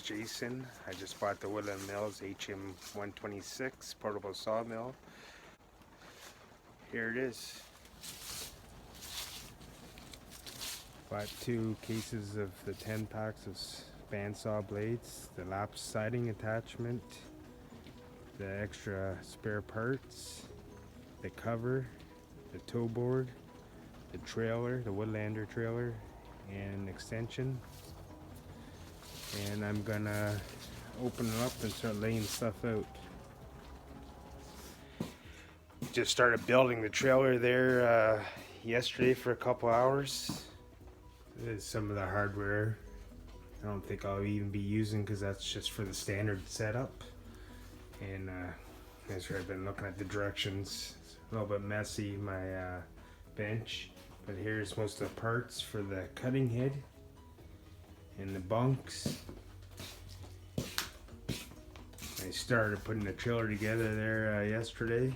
Jason. I just bought the Woodland Mills HM 126 portable sawmill. Here it is. Bought 2 cases of the 10 packs of bandsaw blades, the lap siding attachment, the extra spare parts, the cover, the tow board, the trailer, the Woodlander trailer, and extension. And I'm gonna open it up and start laying stuff out. Just started building the trailer there yesterday for a couple hours. There's some of the hardware I don't think I'll even be using because that's just for the standard setup. And as I've been looking at the directions, it's a little bit messy, my bench. But here's most of the parts for the cutting head and the bunks. I started putting the trailer together there yesterday.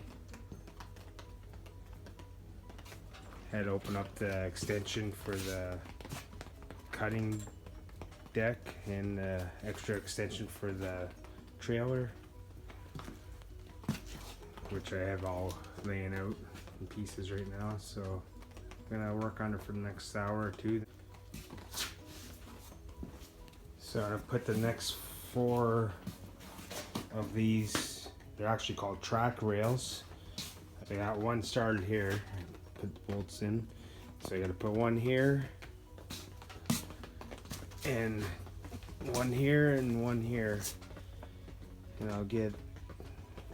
Had to open up the extension for the cutting deck and the extra extension for the trailer, which I have all laying out in pieces right now. So I'm gonna work on it for the next hour or two. So I'm gonna put the next 4 of these, they're actually called track rails. I got one started here, put the bolts in. So I gotta put one here, and one here, and one here. And I'll get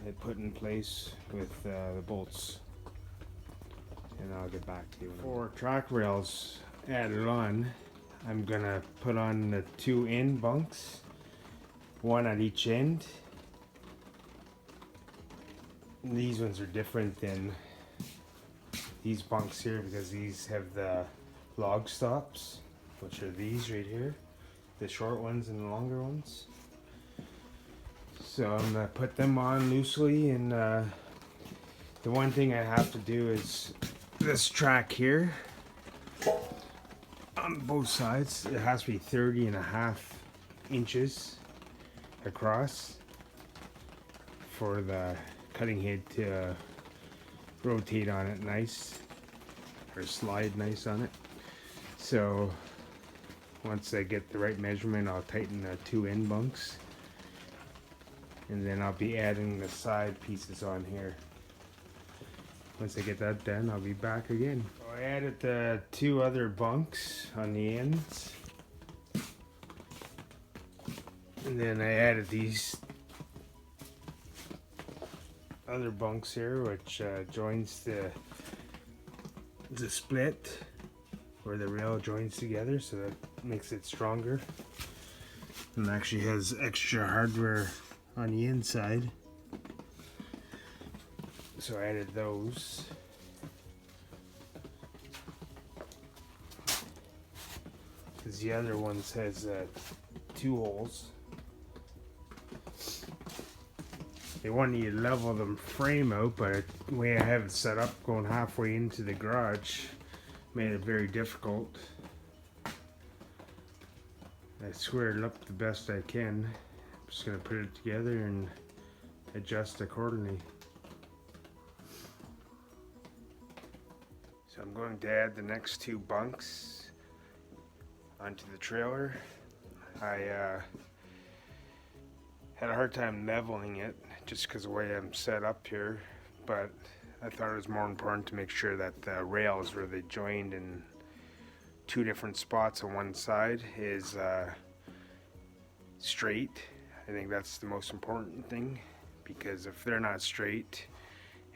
it put in place with the bolts. And I'll get back to you. 4 track rails added on. I'm gonna put on the 2 end bunks, one at each end. And these ones are different than these bunks here because these have the log stops, which are these right here, the short ones and the longer ones. So I'm gonna put them on loosely, and the one thing I have to do is this track here on both sides. It has to be 30.5 inches across for the cutting head to rotate on it nice, or slide nice on it. So once I get the right measurement, I'll tighten the 2 end bunks, and then I'll be adding the side pieces on here. Once I get that done, I'll be back again. So I added the 2 other bunks on the ends, and then I added these other bunks here, which joins the split where the rail joins together, so that makes it stronger, and actually has extra hardware on the inside. So I added those. Because the other ones has 2 holes. They want you to level the frame out, but the way I have it set up, going halfway into the garage, made it very difficult. I squared it up the best I can. I'm just going to put it together and adjust accordingly. So I'm going to add the next 2 bunks onto the trailer. I had a hard time leveling it just because of the way I'm set up here, but I thought it was more important to make sure that the rails where they joined in 2 different spots on one side is straight. I think that's the most important thing, because if they're not straight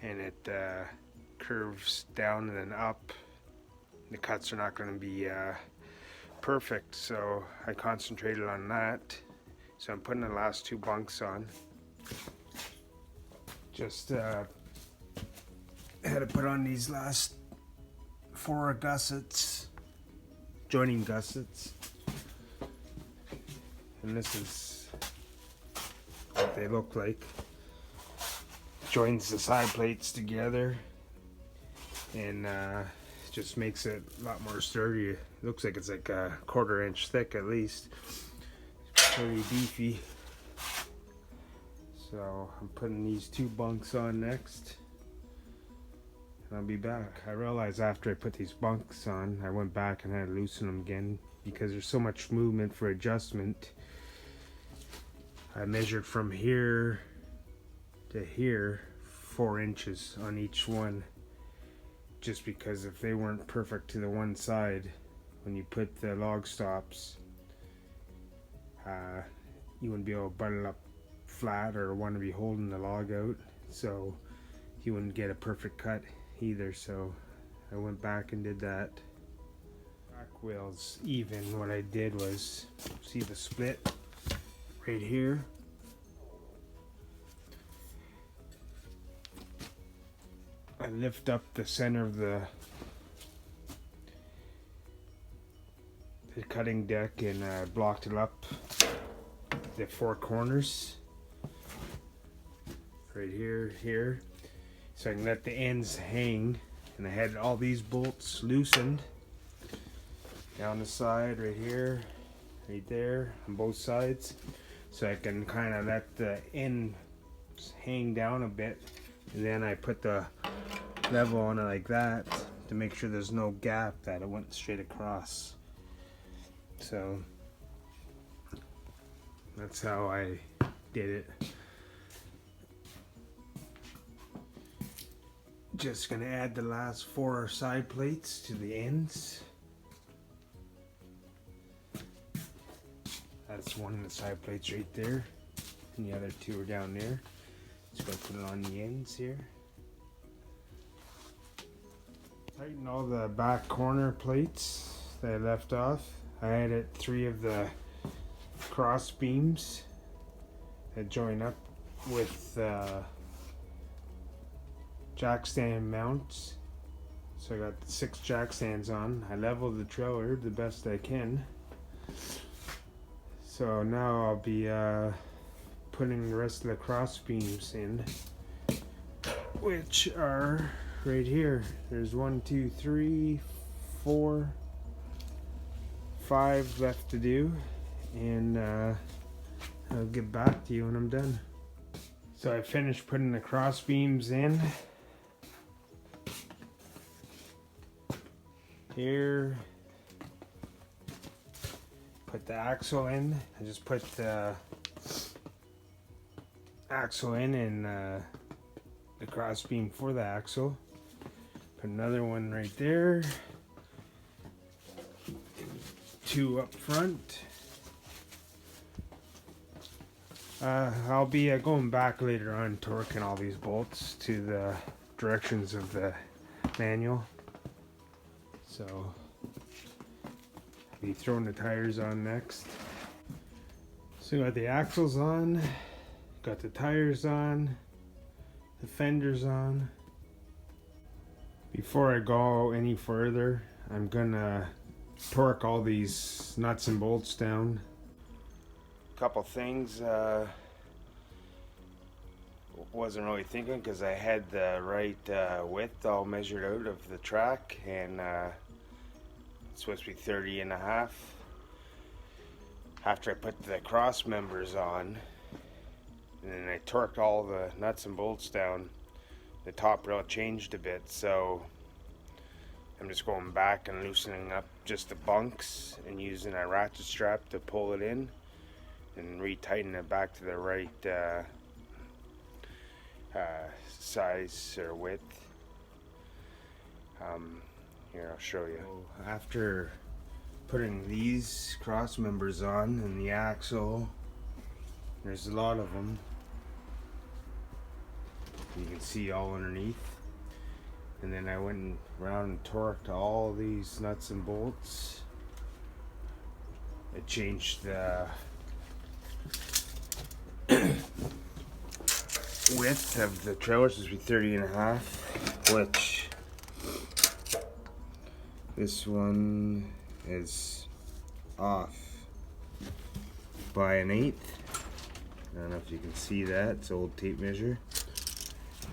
and it curves down and then up, the cuts are not going to be perfect. So I concentrated on that. So I'm putting the last 2 bunks on. Just had to put on these last 4 gussets, joining gussets, and this is what they look like. Joins the side plates together, and just makes it a lot more sturdy. It looks like it's like a 1/4 inch thick at least. pretty beefy. So I'm putting these 2 bunks on next. And I'll be back. I realized after I put these bunks on, I went back and had to loosen them again because there's so much movement for adjustment. I measured from here to here 4 inches on each one, just because if they weren't perfect to the one side, when you put the log stops, you wouldn't be able to butt it up flat or want to be holding the log out, so you wouldn't get a perfect cut either. So I went back and did that. Back wheels even. What I did was, see the split right here? I lift up the center of the cutting deck and blocked it up, the 4 corners right here, so I can let the ends hang. And I had all these bolts loosened down the side right here, right there, on both sides, so I can kind of let the ends hang down a bit. And then I put the level on it like that to make sure there's no gap, that it went straight across. So that's how I did it. Just gonna add the last 4 side plates to the ends. That's one of the side plates right there, and the other 2 are down there. Just gonna put it on the ends here. Tighten all the back corner plates that I left off. I added 3 of the cross beams that join up with jack stand mounts. So I got 6 jack stands on. I leveled the trailer the best I can. So now I'll be putting the rest of the cross beams in, which are right here. There's 1, 2, 3, 4, 5 left to do, and I'll get back to you when I'm done. So I finished putting the cross beams in. Here, put the axle in. I just put the axle in and the cross beam for the axle. Put another one right there. 2 up front. I'll be going back later on, torquing all these bolts to the directions of the manual. So I'll be throwing the tires on next. So got the axles on, got the tires on, the fenders on. Before I go any further, I'm gonna torque all these nuts and bolts down. Couple things wasn't really thinking, because I had the right width all measured out of the track, and it's supposed to be 30.5. After I put the cross members on and then I torqued all the nuts and bolts down, the top rail changed a bit, so I'm just going back and loosening up just the bunks and using a ratchet strap to pull it in and retighten it back to the right size or width. Here, I'll show you. After putting these cross members on and the axle, there's a lot of them, you can see all underneath, and then I went around and torqued all these nuts and bolts. I changed the width of the trailer to be 30.5, which this one is off by 1/8. I don't know if you can see that, it's an old tape measure,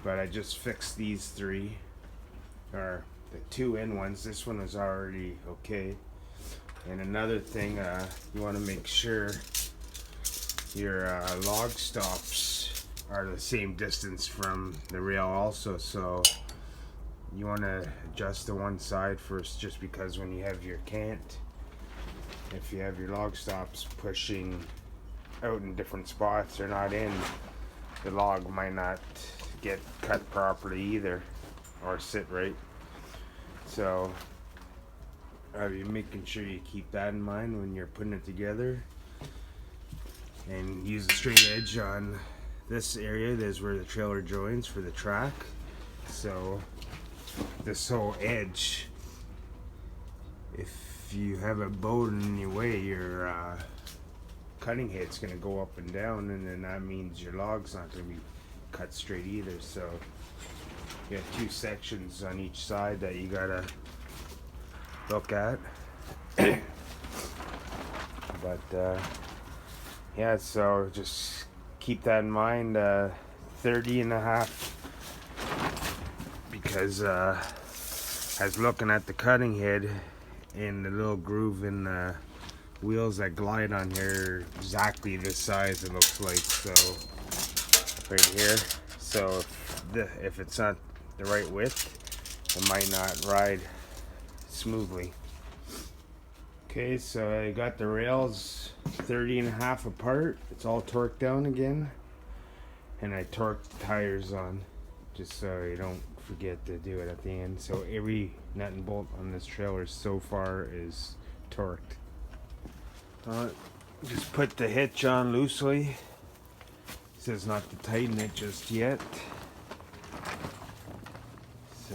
but I just fixed these 3, or the 2 end ones. This one is already okay. And another thing, you want to make sure your log stops are the same distance from the rail also, so you want to adjust to one side first, just because when you have your cant, if you have your log stops pushing out in different spots or not in, the log might not get cut properly either or sit right. So you're making sure you keep that in mind when you're putting it together, and use a straight edge on this area. This is where the trailer joins for the track. So this whole edge, if you have a boat in your way, your cutting head's going to go up and down, and then that means your log's not going to be cut straight either. So you have two sections on each side that you got to look at. But yeah, so just keep that in mind. 30 and a half, because I was looking at the cutting head and the little groove in the wheels that glide on here, exactly this size it looks like. So right here, so if it's not the right width, it might not ride smoothly. Okay, so I got the rails 30 and a half apart. It's all torqued down again, and I torqued the tires on, just so you don't forget to do it at the end. So every nut and bolt on this trailer so far is torqued. Just put the hitch on loosely. It says not to tighten it just yet. So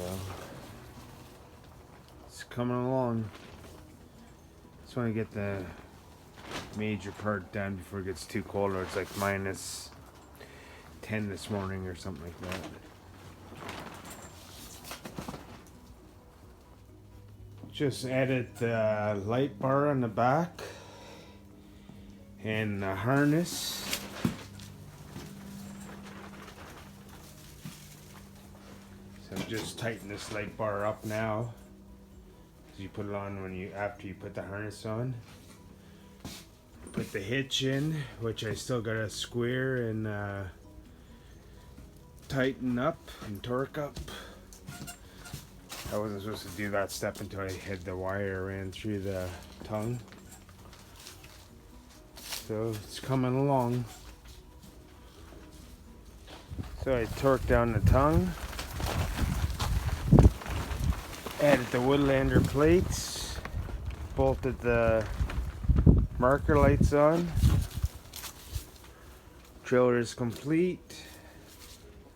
it's coming along. Just want to get the major part done before it gets too cold, or it's like minus 10 this morning or something like that. Just added the light bar on the back and the harness. So just tighten this light bar up now. So you put it on after you put the harness on. Put the hitch in, which I still gotta square and tighten up and torque up. I wasn't supposed to do that step until I had the wire ran through the tongue. So it's coming along. So I torqued down the tongue, added the Woodlander plates, bolted the marker lights on. Trailer is complete.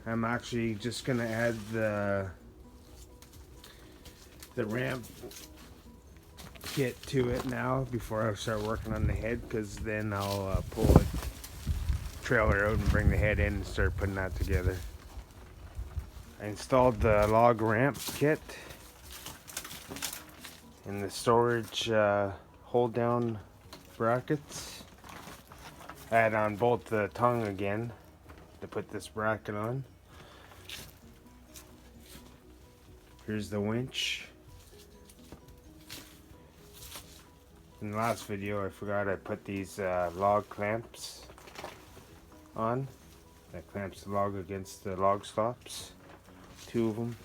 I'm actually just gonna add the ramp kit to it now before I start working on the head, because then I'll pull the trailer out and bring the head in and start putting that together. I installed the log ramp kit and the storage hold down brackets. Add on bolt the tongue again to put this bracket on. Here's the winch. In the last video I forgot I put these log clamps on. That clamps the log against the log stops. 2 of them.